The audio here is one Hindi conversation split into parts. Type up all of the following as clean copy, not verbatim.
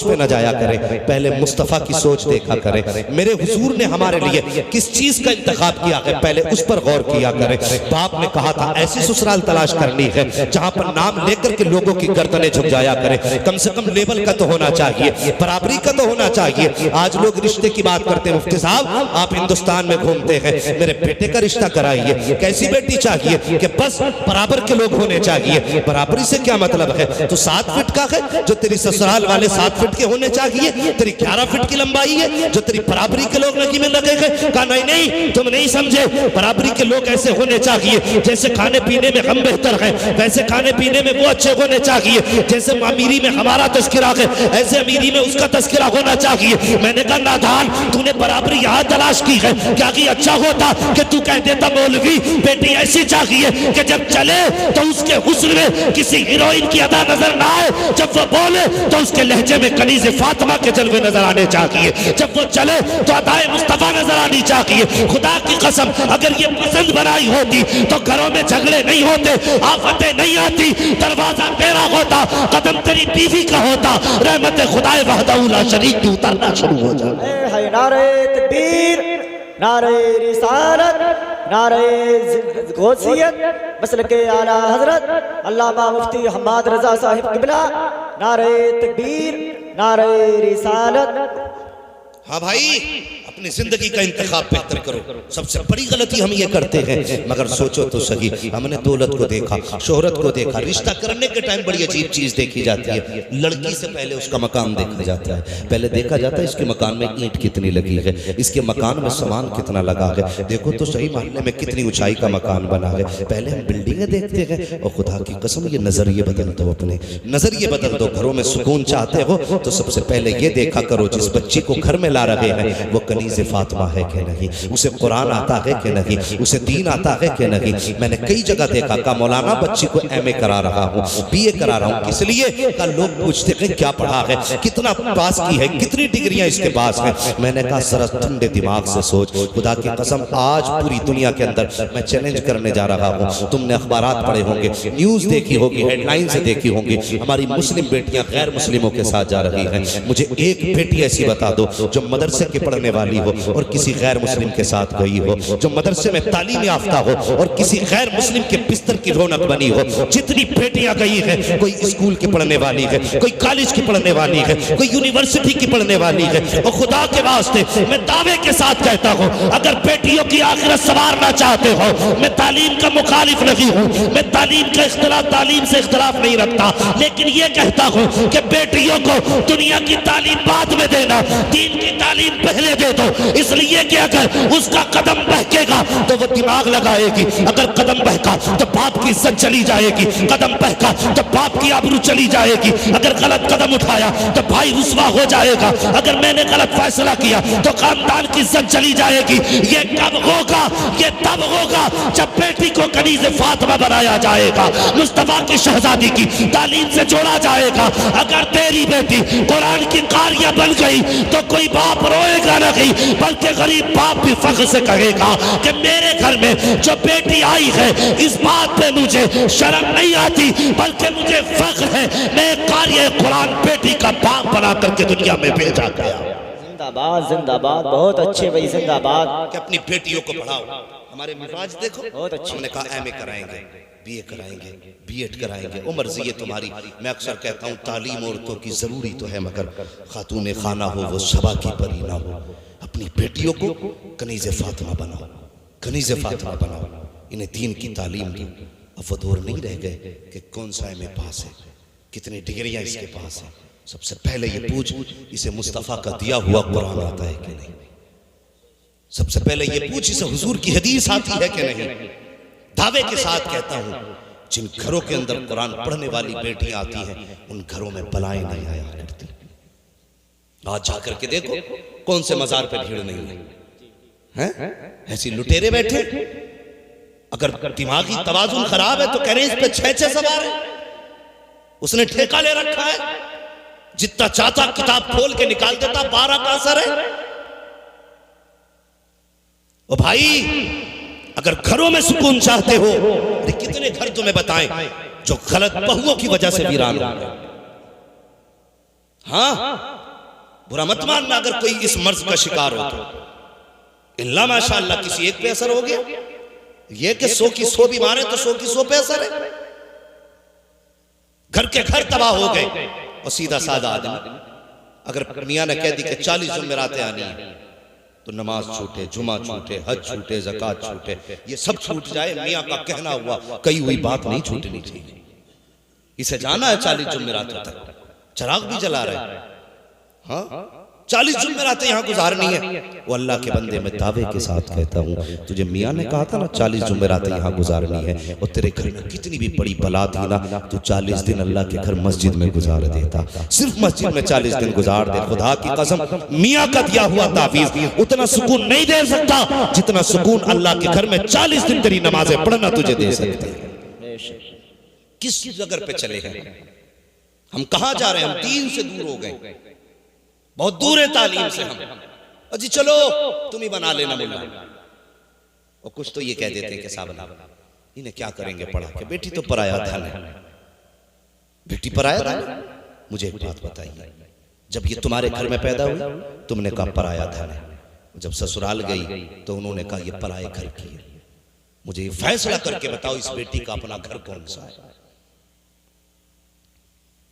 पे न जाया करें, पहले मुस्तफ़ा की सोच देखा करें। मेरे हुजूर ने हमारे लिए किस चीज का इंतखाब किया है, पहले उस पर गौर किया करें। बाप ने कहा था ऐसी ससुराल तलाश करनी है जहां पर नाम लेकर के लोगों की गर्दनें झुक जाया करें। कम से कम लेवल का तो होना चाहिए, बराबरी का तो होना चाहिए। आज लोग रिश्ते की बात करते हैं, मुफ्ती साहब आप हिंदुस्तान में घूमते हैं, मेरे बेटे का रिश्ता कराइए। कैसी बेटी चाहिए कि बस बराबर के लोग होने चाहिए। बराबरी से क्या मतलब है? तो 7 फीट का है जो तेरी ससुराल वाले 7 फीट के होने चाहिए, तेरी 11 फीट की लंबाई है जो तेरी बराबरी के लोग लगी में लगे गए। कहा नहीं नहीं तुम नहीं समझे, बराबरी के लोग ऐसे होने चाहिए जैसे खाने पीने में हम बेहतर हैं वैसे खाने पीने में वो अच्छे होने चाहिए। जैसे अमीरी में हमारा तस्करा है ऐसे अमीरी में उसका तस्करा होना चाहिए। मैंने कहा नादान तूने बराबरी यहाँ तलाश की है, क्या कि अच्छा होता कि तू कह देता मौलवी बेटी ऐसी चाहिए कि जब चले तो उसके हुस्न में किसी हीरोइन की अदा नजर ना आए, जब वो बोले तो उसके लहजे में कनीज़े फातिमा के जलवे नजर आने चाहिए, जब वो चले तो अदाए मुस्तफा नजर आनी चाहिए। खुदा की कसम अगर ये पसंद बनाई होती तो घरों में झगड़े नहीं होते, आफतें नहीं आती, दरवाजा तेरा होता, कदम तेरी बीवी का होता, रहमत खुदाए वहदहू ला शरीक की उतरना शुरू हो जाए। नारे तकबीर, नारे रिसालत, नारे गौसियत, मसलके आला हजरत अल्लामा मुफ्ती हम्माद रजा साहिब किबला। नारे तकबीर, नारे रिसालत। हाँ भाई अपनी जिंदगी का इंतखाब बेहतर करो। सबसे बड़ी गलती हम ये करते हैं, मगर सोचो तो सही, हमने दौलत को देखा, शोहरत को देखा, रिश्ता करने के टाइम बड़ी अजीब चीज देखी जाती है। लड़की से पहले उसका मकान देखा जाता है, पहले देखा जाता है इसके मकान में ईंट कितनी लगी है, इसके मकान में सामान कितना लगा है, देखो तो सही मोहल्ले में कितनी ऊंचाई का मकान बना है। पहले हम बिल्डिंगें देखते हैं और खुदा की कसम ये नजरिए बदल दो, अपने नजरिए बदल दो। घरों में सुकून चाहते हो तो सबसे पहले ये देखा करो जिस बच्ची को घर में ला रहे हैं वो कनीज़े फातिमा है कि नहीं, उसे कुरान आता है कि नहीं, उसे दीन आता है कि नहीं। मैंने कई जगह देखा का मौलाना बच्ची को एमए करा रहा हूँ, बीए करा रहा हूँ, इसलिए का लोग पूछते हैं क्या पढ़ा है, कितना पास की है, कितनी डिग्रियां इसके पास हैं। मैंने कहा सर ठंडे दिमाग से सोच, खुदा की कसम आज पूरी दुनिया के अंदर मैं चैलेंज करने जा रहा हूँ। तुमने अखबारात पढ़े होंगे, न्यूज देखी होगी, हेडलाइन से देखी होंगी, हमारी मुस्लिम बेटियां गैर मुस्लिमों के साथ जा रही हैं। मुझे एक बेटी ऐसी बता दो जो मदरसे के पढ़ने वाली हो और किसी गैर मुस्लिम के साथ गई हो, जो मदरसे में तालीम याफ्ता हो और किसी गैर मुस्लिम के बिस्तर की रौनक बनी हो। जितनी बेटियां गई हैं, कोई स्कूल की पढ़ने वाली है, कोई कॉलेज की पढ़ने वाली है, कोई यूनिवर्सिटी की पढ़ने वाली है। और खुदा के वास्ते मैं दावे के साथ कहता हूँ अगर बेटियों की आखिरत संवारना चाहते हो, मैं तालीम का मुखालिफ नहीं हूँ, मैं तालीम का इख्तिलाफ तालीम से इख्तिलाफ नहीं रखता, लेकिन ये कहता हूँ कि बेटियों को दुनिया की तालीम बाद में देना, दीन की तालीम पहले दे दो। इसलिए कि अगर उसका कदम बहकेगा तो वो दिमाग लगाएगी, अगर कदम बहका तो बाप की इज्जत चली जाएगी, कदम बहका तो बाप की आबरू चली जाएगी, अगर गलत कदम उठाया तो भाई रुसवा हो जाएगा, अगर मैंने गलत फैसला किया तो खानदान की इज्जत चली जाएगी। ये कब होगा? ये तब होगा जब बेटी को कनीज़े फातिमा बनाया जाएगा, मुस्तफा की शहजादी की तालीम से जोड़ा जाएगा। अगर तेरी बेटी कुरान की कारिया बन गई तो कोई बाप रोएगा नहीं, बल्कि गरीब बाप भी फख्र से कहेगा कि मेरे घर में जो बेटी आई है इस बात पे मुझे शर्म नहीं आती बल्कि मुझे फख्र है, मैं कार्य कुरान बेटी का बाप बना करके दुनिया में भेजा गया। जिंदाबाद जिंदाबाद, बहुत अच्छे भाई, जिंदाबाद। कि अपनी बेटियों को पढ़ाओ। हमारे मिजाज देखो, बहुत अच्छे। हमने कहा एमए कराएंगे, बीए कराएंगे, बीएड कराएंगे, वो मर्जी है तुम्हारी। मैं अक्सर कहता हूँ तालीम औरतों की जरूरी तो है मगर खातून खाना हो वो सबा की परी ना हो। अपनी बेटियों को कनीज़े फातिमा बनाओ, कनीज़े फातिमा बनाओ, इन्हें दीन की तालीम दो। अब वो दौर नहीं रह गए कि कौन सा एमए पास है, कितनी डिग्रियां इसके पास है। सबसे पहले ये पूछ इसे मुस्तफ़ा का दिया हुआ कुरान आता है कि नहीं। सबसे पहले ये पूछ इसे हुजूर की हदीस आती है कि नहीं। दावे के साथ कहता हूं जिन घरों के अंदर कुरान पढ़ने वाली बेटियां आती हैं उन घरों में बलाएं नहीं आया करती। आज जाकर के देखो कौन से मजार पे भीड़ नहीं है, ऐसी लुटेरे बैठे। अगर दिमागी तवाजुन खराब है तो कह रहे इस पे 6 सवार है, उसने ठेका ले रखा है, जितना चाहता किताब खोल के निकाल देता, 12 का असर है। ओ भाई अगर घरों में सुकून चाहते हो, कितने घर तुम्हें बताएं जो गलत बहुओं की वजह से वीरान हो गए। हाँ बुरा मत मानना अगर कोई इस मर्ज का शिकार हो तो। इल्ला माशाअल्लाह किसी एक पे असर हो गया, ये कि 100 की 100 बीमार है तो 100 की 100 पे असर है। घर के घर तबाह हो गए। और सीधा साधा आदमी अगर मियां ने कह दी कि 40 जुमेरातें आनी है तो नमाज छूटे, जुमा छूटे, हज छूटे, ज़कात छूटे, ये सब छूट जाए। मियां का कहना हुआ कही हुई बात नहीं छूटनी चाहिए। इसे जाना है 40 जुमेरातों तक, चिराग भी जला रहे हैं। हाँ 40 जुमेरातें यहाँ गुजारनी है। वो अल्लाह के बंदे मैं दावे के साथ कहता हूँ, तुझे मियाँ ने कहा था ना 40 जुमेरातें यहाँ गुजारनी है, और तेरे घर में कितनी भी बड़ी बला थी ना, तू 40 दिन अल्लाह के घर मस्जिद में गुजार देता। सिर्फ मस्जिद में 40 दिन गुजार दे, खुदा की कसम मियाँ का दिया हुआ तावीज़ उतना सुकून नहीं दे सकता जितना सुकून अल्लाह के घर में 40 दिन तेरी नमाजें पढ़ना तुझे दे सकते हैं। किस जगह पे चले हैं हम, कहाँ जा रहे हैं हम? दीन से दूर हो गए, बहुत दूर है तालीम से हम। अजी चलो तुम ही बना लेना मुल्ला। और कुछ तो ये कह देते कि साहब इन्हें क्या करेंगे पढ़ा के, बेटी तो पराया धन है। बेटी पराया धन? मुझे एक बात बताइए, जब ये तुम्हारे घर में पैदा हुई तुमने कहा पराया धन है, जब ससुराल गई तो उन्होंने कहा ये पराये घर की है। मुझे ये फैसला करके बताओ इस बेटी का अपना घर कौन सा है?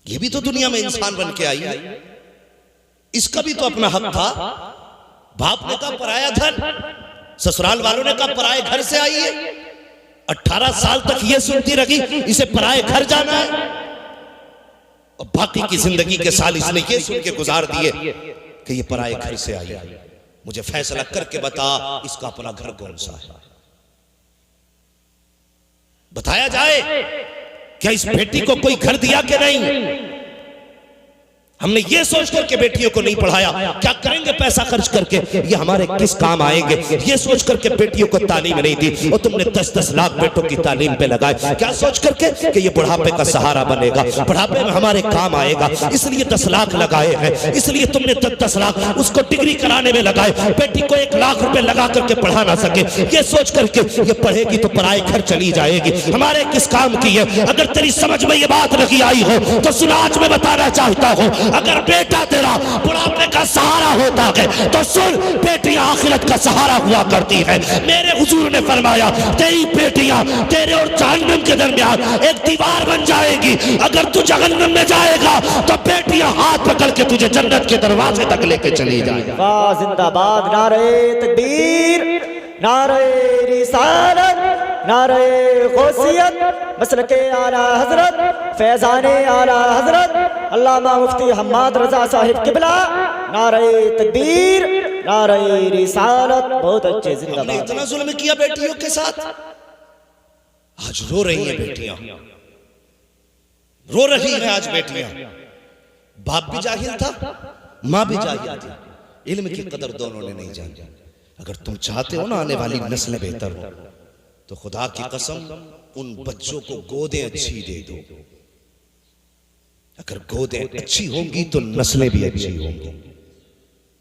ये भी तो दुनिया में इंसान बन के आई है, इसका भी तो अपना हक था। बाप ने कहा पराया धन, ससुराल वालों ने कहा पराये घर से आई है। 18 साल तक ये सुनती रही इसे पराये घर जाना है, और बाकी की जिंदगी के साल इसने ये सुन के गुजार दिए कि ये पराये घर से आई है। मुझे फैसला करके बता इसका अपना घर कौन सा है? बताया जाए क्या इस बेटी को कोई घर दिया कि नहीं? हमने ये सोच करके बेटियों को नहीं पढ़ाया, क्या करेंगे पैसा खर्च करके, ये हमारे किस काम आएंगे, ये सोच करके बेटियों को तालीम नहीं दी। और तुमने 10-10 लाख बेटों की तालीम पे लगाए, क्या सोच करके कि ये बुढ़ापे का सहारा बनेगा, बुढ़ापे में हमारे काम आएगा, इसलिए 10 लाख लगाए हैं। इसलिए तुमने 10 लाख उसको डिग्री कराने में लगाए, बेटी को 1 लाख रुपए लगा करके पढ़ा ना सके, ये सोच करके ये पढ़ेगी तो पराए घर चली जाएगी, हमारे किस काम की है। अगर तेरी समझ में ये बात नहीं आई हो तो सुन, आज मैं बताना चाहता हूँ, अगर बेटा तेरा बुढ़ापे का सहारा होता है तो सुन, बेटियां आखिरत का सहारा हुआ करती है। मेरे हुजूर ने फरमाया तेरी बेटियां तेरे और जहन्नम के दरमियान एक दीवार बन जाएगी। अगर तू जहन्नम में जाएगा तो बेटियां हाथ पकड़ के तुझे जन्नत के दरवाजे तक लेके चली जाएगी। वाह जिंदाबाद, नारे तकबीर, नारे रिसालत, नारे गौसियत, मसलके आला हजरत, फैजाने आला हजरत अल्लामा मुफ्ती हम्माद रजा साहिब किबला, नारे तकबीर, नारे रिसालत। बहुत अच्छे, हमने जिंदाबाद। इतना जुल्म किया बेटियों के साथ, आज रो रही हैं बेटियां, रो रही हैं आज बेटियां। बाप भी जाहिल था, माँ भी जाहिल थी, इल्म की कदर दोनों ने नहीं जानी। अगर तुम चाहते हो ना आने वाली नस्लें बेहतर हो तो खुदा की कसम उन बच्चों को गोदें अच्छी दे दो। अगर गोदें अच्छी होंगी तो नस्लें भी अच्छी होंगी।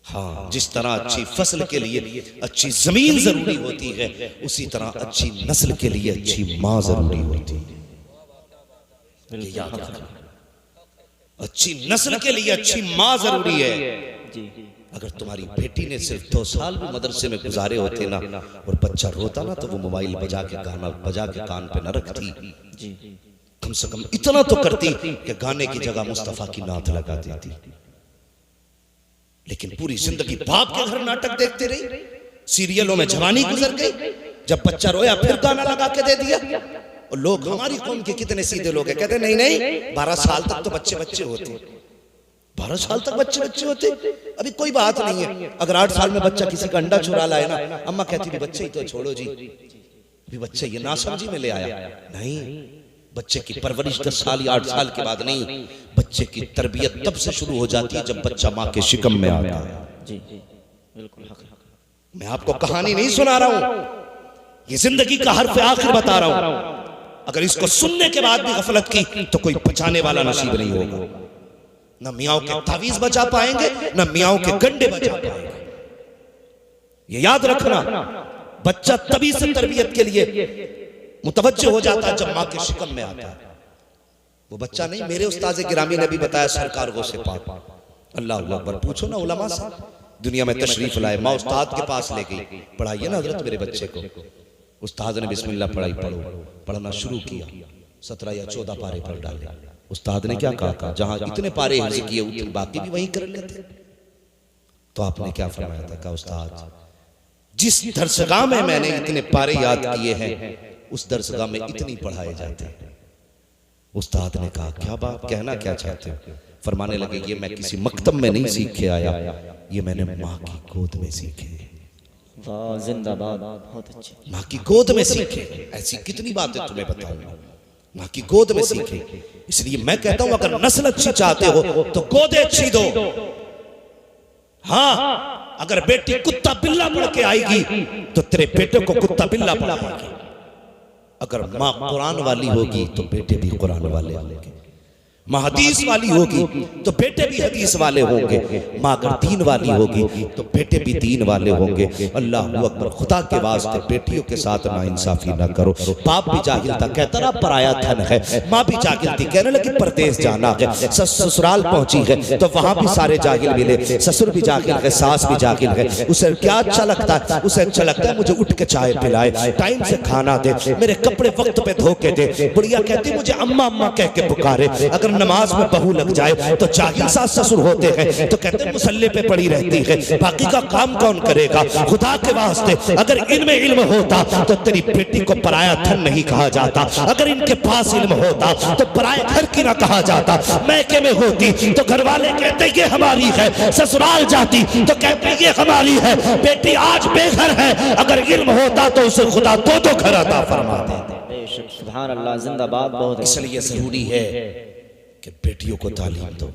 हाँ, जिस तरह अच्छी फसल के लिए अच्छी जमीन जरूरी होती है, उसी तरह अच्छी नस्ल के लिए अच्छी माँ जरूरी होती है। ये याद रखना, अच्छी नस्ल के लिए अच्छी माँ जरूरी है। अगर तुम्हारी बेटी ने सिर्फ 2 साल भी मदरसे में गुजारे होते ना, और बच्चा रोता ना, तो वो मोबाइल बजा के गाना बजा के कान पे न रखती, कम से कम इतना तो करती कि गाने की जगह मुस्तफा की नात लगा देती। लेकिन पूरी जिंदगी बाप के घर नाटक देखते रही, सीरियलों में जवानी गुजर गई, जब बच्चा रोया फिर गाना लगा के दे दिया। और लोग, हमारी कौम के कितने सीधे लोग हैं, कहते नहीं नहीं 12 साल तक तो बच्चे बच्चे होते, 12 साल तक बच्चे बच्चे होते, अभी कोई बात नहीं है। अगर 8 साल में बच्चा किसी का अंडा चुरा लाए ना, अम्मा कहती थी बच्चे ही तो छोड़ो जी, अभी बच्चे ये नासमझी में ले आया। नहीं, बच्चे की परवरिश 10 साल या 8 साल के बाद नहीं, बच्चे की तरबियत तब से शुरू हो जाती है जब बच्चा माँ के शिकम में आता है। जी बिल्कुल। मैं आपको कहानी नहीं सुना रहा हूं, ये जिंदगी का हर्फ आखिर बता रहा हूं। अगर इसको सुनने के बाद भी गफलत की तो कोई बचाने वाला नसीब नहीं होगा। न मियाओं के तावीज बचा पाएंगे, न मियाओं के गंडे बचा पाएंगे। ये याद रखना, बच्चा तभी से तरबियत के लिए मुतवज्जो हो जाता है जब माँ के शिकम में आता है। वो बच्चा नहीं, मेरे उस्ताद गिरामी ने भी बताया, सरकार गो से पाक, अल्लाह अकबर। पूछो ना उलमा से, दुनिया में तशरीफ लाए, माँ उस्ताद के पास ले गई, पढ़ाइए ना हजरत मेरे बच्चे को। उस्ताद ने बिस्मिल्लाह पढ़ाई, पढ़ना शुरू किया, 17 या 14 पारे पढ़ डाले। उस्ताद ने क्या कहा, जहां इतने पारे हिफ्ज़ किए उतने बाकी भी वहीं कर लेते। तो आपने क्या फरमाया था, कहा उस्ताद जिस दरसगाह में मैंने इतने पारे याद किए हैं उस दरसगाह में इतनी पढ़ाए जाते हैं। उस्ताद ने कहा क्या बात, कहना क्या चाहते हो? फरमाने लगे ये मैं किसी मकतब में नहीं सीख के आया, ये मैंने माँ की गोद में सीखे। वाह जिंदाबाद, बहुत अच्छे। माँ की गोद में सीखे। ऐसी कितनी बातें तुम्हें बताऊंगा, माँ की गोद में सीखे। इसलिए मैं कहता हूं अगर नस्ल अच्छी चाहते हो तो गोदे अच्छी दो। हाँ, अगर बेटी कुत्ता बिल्ला पढ़ के आएगी तो तेरे बेटे को कुत्ता बिल्ला पढ़ाएगी। अगर माँ कुरान वाली होगी तो बेटे भी कुरान वाले होंगे। माँ हदीस वाली होगी तो बेटे भी हदीस वाले होंगे। माँ अगर दीन वाली होगी तो बेटे भी दीन वाले होंगे। अल्लाह अकबर। खुदा के वास्ते बेटियों के साथ ना इंसाफी ना करो। बाप भी जाहिल था, कहता रहा पराया धन है। माँ भी जाहिल थी, कहने लगी परदेश जाना है। ससुराल पहुंची है तो वहां भी सारे जाहिल मिले। ससुर भी जाहिल है, सास भी जाहिल है। उसे क्या अच्छा लगता है? उसे अच्छा लगता है मुझे उठ के चाय पिलाए, टाइम से खाना दे, मेरे कपड़े वक्त पे धो के दे। बुढ़िया कहती मुझे अम्मा अम्मा कह के पुकारे। अगर नमाज में बहू लग जाए तो जाहिल सास ससुर होते हैं तो कहते हैं मुसल्ले पे पड़ी रहती है, बाकी का काम कौन करेगा? खुदा के वास्ते अगर इनमें इल्म होता तो तेरी बेटी को पराया धन नहीं कहा जाता। अगर इनके पास इल्म होता तो पराया घर की ना कहा जाता। मैके में होती तो घर वाले कहते ये हमारी है, ससुराल जाती तो कहते ये हमारी है। बेटी आज बेघर है, अगर इल्म होता तो उसे खुदा दो घर अता फरमा देते। सुभान अल्लाह, जिंदाबाद, बहुत। इसलिए जरूरी है कि बेटियों को तालीम दो,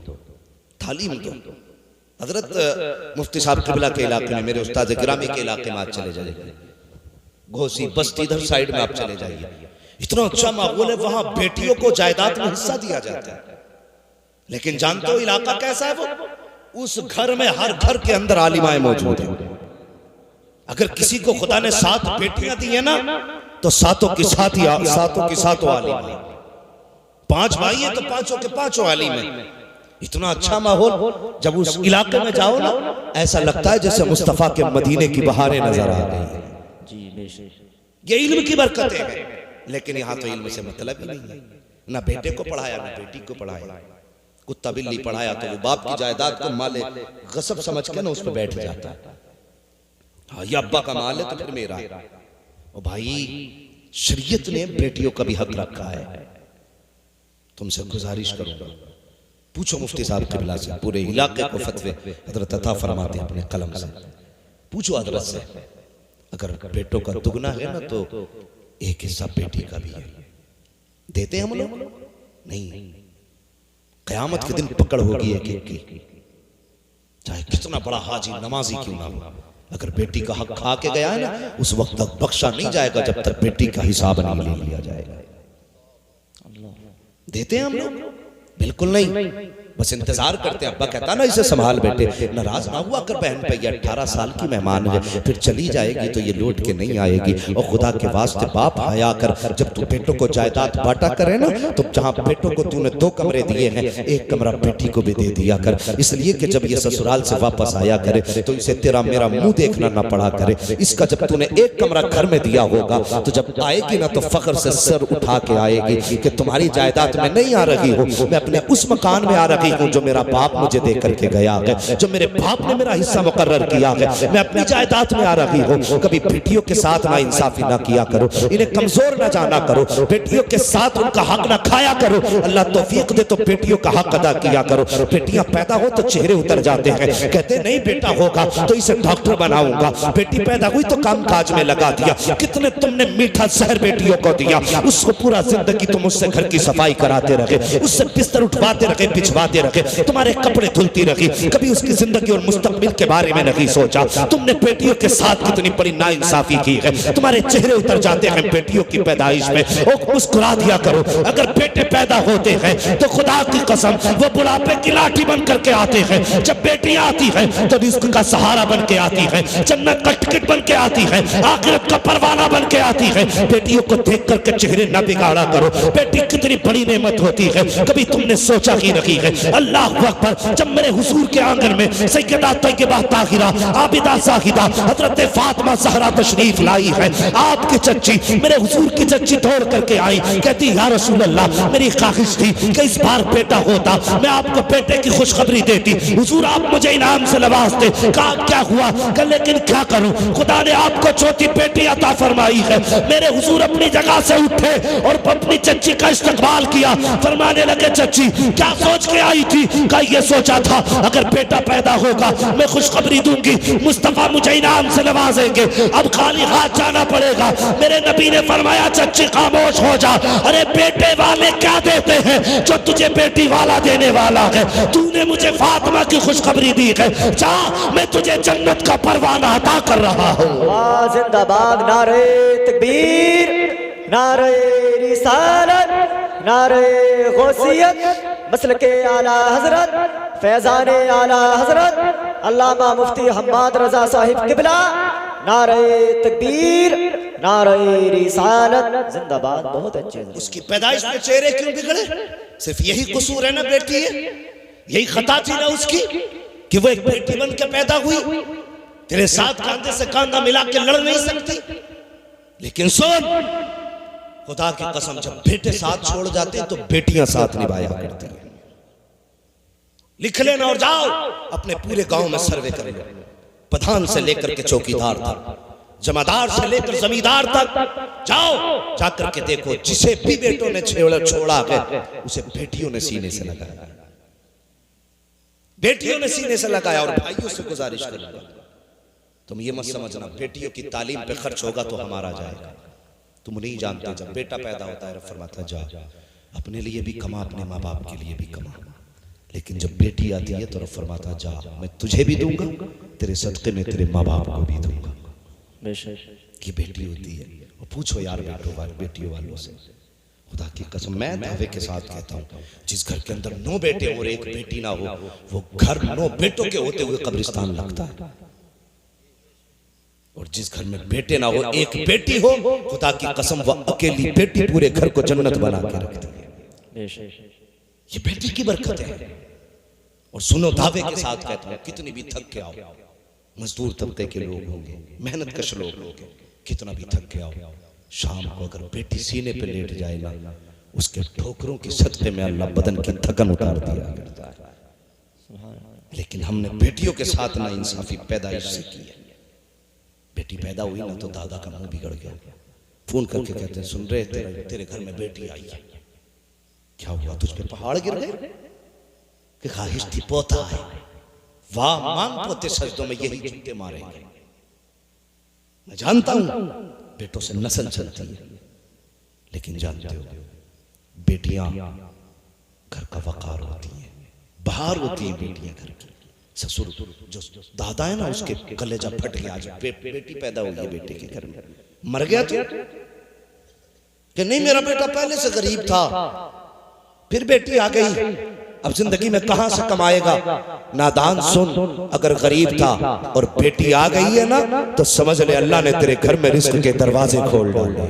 तालीम दो। हजरत मुफ्ती साहब किबला के इलाके में, मेरे उस्ताद गिरामी के इलाके में आप चले जाइए, घोसी बस्ती इधर साइड में आप चले जाइए, इतना अच्छा माहौल है। वहां बेटियों को जायदाद में हिस्सा दिया जाता है। लेकिन जानते हो इलाका कैसा है? वो उस घर में हर घर के अंदर आलिमाएं मौजूद है। अगर किसी को खुदा ने 7 बेटियां दी है ना तो सातों की सातों आलिम है। 5 भाई है तो पांचों के पांचों आलिम है। इतना अच्छा माहौल, जब उस इलाके में जाओ ना ऐसा लगता है जैसे मुस्तफा के मदीने की बहारें नजर आ गई है। ये इल्म की बरकतें हैं। लेकिन यहाँ तो इल्म से मतलब ही नहीं है। ना बेटे को पढ़ाया ना बेटी को पढ़ाया। कुत्ता बिल्ली पढ़ाया तो वो बाप की जायदाद को माले गसब समझ के ना उस पर बैठ जाता है। हाँ, ये अब्बा का माल है तो फिर मेरा। ओ भाई, शरीयत ने बेटियों का भी हक रखा है। तुमसे गुजारिश करूंगा, पूछो मुफ्ती साहब किबला से, पूरे इलाके को फतवे हजरत अता फरमाते हैं अपने कलम से। पूछो हजरत से, अगर बेटों का दुगना है ना तो एक हिस्सा बेटी का भी है। देते हम लोग नहीं। कयामत के दिन पकड़ होगी एक एक की, चाहे कितना बड़ा हाजी नमाजी क्यों ना हो। अगर बेटी का हक खा के गया है ना उस वक्त तक बख्शा नहीं जाएगा जब तक बेटी का हिसाब नहीं ले लिया जाएगा। देते हैं हम लोग? बिल्कुल नहीं। बस इंतजार करते हैं। अब्बा कहता ना इसे संभाल बेटे, नाराज ना हुआ कर बहन पे, ये 18 साल की मेहमान है, फिर चली जाएगी तो ये लौट के नहीं आएगी। और खुदा के वास्ते बाप हया कर, जब तू बेटों को जायदाद बांटा करे ना तो जहां बेटों को तूने 2 कमरे दिए हैं, 1 कमरा बेटी को भी दे दिया कर। इसलिए कि जब ये ससुराल से वापस आया करे तो इसे तेरा मेरा मुंह देखना ना पड़ा करे। इसका जब तूने 1 कमरा घर में दिया होगा तो जब आएगी ना तो फख्र से सर उठा के आएगी कि तुम्हारी जायदाद में नहीं आ रही हो, मैं अपने उस मकान में आ रही हूं जो मेरा बाप मुझे दे करके गया है, जो मेरे बाप ने मेरा हिस्सा मुकर्रर किया है। मैं अपनी जायदाद में आ रही हूं। कभी बेटियों के साथ ना इंसाफी ना किया करो, इन्हें कमजोर ना जाना करो, बेटियों के साथ उनका हक ना खाया करो। अल्लाह तौफीक दे तो बेटियों का हक अदा किया करो। बेटियां पैदा हो तो चेहरे उतर जाते हैं, कहते नहीं बेटा होगा तो इसे डॉक्टर बनाऊंगा। बेटी पैदा हुई तो काम काज में लगा दिया। कितने तुमने मीठा जहर बेटियों को दिया, उसको पूरा जिंदगी तुम उससे घर की सफाई कराते रहे, उससे बिस्तर उठवाते रहे, बिछवाते रहे, तुम्हारे कपड़े धुलती रही। कभी उसकी जिंदगी और मुस्तकबिल के बारे में नहीं सोचा। तुमने बेटियों के साथ कितनी बड़ी नाइंसाफी की है। तुम्हारे चेहरे उतर जाते हैं बेटियों की पैदाइश में। और मुस्कुरा दिया करो। अगर बेटे पैदा होते हैं तो खुदा की कसम वो बुढ़ापे की लाठी बन करके आते हैं। जब बेटियां आती हैं तो रिस्क का सहारा बन के आती है, जन्नत का टिकट बन के आती है, आखिरत का परवाना बन के आती है। बेटियों को देख करके चेहरे न बिगाड़ा करो। बेटी कितनी बड़ी नेमत होती है, कभी तुमने सोचा ही नहीं है। अल्लाह अकबर। जब मेरे हुजूर के आंगन में सैयदा तैयबा ताहिरा आबिदा साहिदा हजरत फातिमा ज़हरा तशरीफ लाई है, आपकी चच्ची मेरे हुजूर की चच्ची दौड़ करके आई, कहती या रसूल अल्लाह मेरी ख्वाहिश थी कि इस बार बेटा होता, मैं आपको बेटे की खुशखबरी देती, हुजूर आप मुझे इनाम से नवाजते। कहा क्या हुआ? कहा लेकिन क्या करूं, खुदा ने आपको छोटी बेटी अता फरमाई है। मेरे हुजूर अपनी जगह से उठे और अपनी चच्ची का इस्तकबाल किया, फरमाने लगे चच्ची क्या सोच के आई थी? कहा ये सोचा था अगर बेटा पैदा होगा मैं खुशखबरी दूंगी, मुस्तफा मुझे इनाम से नवाजेंगे, अब खाली हाथ जाना पड़ेगा। मेरे नबी ने फरमाया चच्ची खामोश हो जा, अरे बेटे वाले क्या देते हैं जो तुझे बेटी वाला देने वाला है? तूने मुझे फातिमा की खुशखबरी दी है, जा मैं तुझे जन्नत का परवाना अता कर रहा हूँ। जिंदाबाद, नारे तकबीर, नारे रिसालत, नारे गौसियत, मसलके आला हजरत, फैजाने आला हजरत अल्लामा मुफ्ती हम्माद रजा साहिब किबला, नारे तकबीर, नारे रिसालत, जिंदाबाद। बहुत अच्छे। उसकी पैदाइश में चेहरे क्यों बिगड़े? सिर्फ यही कसूर है ना बेटी है, यही खता थी ना उसकी कि वो एक बेटी बन के पैदा हुई, तेरे साथ कांधे से कांधा मिला के लड़ नहीं सकती। लेकिन सुन, खुदा की कसम जब बेटे साथ छोड़ जाते तो बेटियां साथ निभाया करती हैं। लिख लेना और जाओ अपने पूरे गांव में सर्वे कर लो, प्रधान से लेकर के चौकीदार तक, जमादार से लेकर जमींदार तक जाओ, जाकर के देखो जिसे भी बेटों ने छोड़ा है उसे बेटियों ने सीने से लगाया, बेटियों ने सीने से लगाया। और भाइयों से गुजारिश करूंगा तुम ये मत समझना बेटियों की तालीम पे खर्च होगा तो हमारा जाएगा, तुम नहीं जानते जब बेटा पैदा होता है फरमाता जा अपने लिए भी कमा, अपने माँ बाप के लिए भी कमा, लेकिन जब बेटी आती है तो फरमाता जा मैं तुझे भी दूंगा, तेरे सदके में तेरे माँ बाप को भी दूंगा। ये बेटी होती है। और पूछो यार बेटियों वालों से, खुदा की कसम मैं दावे के साथ कहता हूँ जिस घर के अंदर 9 बेटे और एक बेटी ना हो वो घर 9 बेटों के होते हुए कब्रिस्तान लगता है, और जिस घर में बेटे ना हो एक बेटी हो खुदा की कसम वो अकेली बेटी पूरे घर को जन्नत बना के रखती है। ये बेटी की बरकत है। और सुनो दावे के साथ कहता हूँ कितनी भी थक के आओ, मजदूर तबके के लोग होंगे, मेहनत कश लोग होंगे, कितना भी थक के आओ, शाम को अगर बेटी सीने पे लेट जाए ना उसके ठोकरों की सदके में अल्लाह बदन की थकन उतार दिया करता है। लेकिन हमने बेटियों के साथ ना इंसाफी पैदाइश से की है। बेटी पैदा हुई ना तो दादा का मुंह बिगड़ गया, फोन करके कहते हैं सुन रहे तेरे घर में बेटी आई है, क्या हुआ तुझ पे पहाड़ गिर गए? कि ख्वाहिश थी पोता है, वाह मांग पोते सजदों में यही झूठे मारेंगे। मैं जानता हूं बेटों से नस्ल चलती है, लेकिन जानते हो बेटियां घर का वकार होती हैं, बाहर होती हैं बेटियां घर की। ससुर जो दादा है ना उसके कलेजा फट गया, आज बेटी पैदा हुई है बेटे के घर में, मर गया तो कि नहीं मेरा बेटा पहले से गरीब था फिर बेटी आ गई, अब जिंदगी में कहां से कमाएगा? नादान सुन, अगर गरीब था और बेटी आ गई है ना तो समझ ले अल्लाह ने तेरे घर में रिस्क के दरवाजे खोल डाले।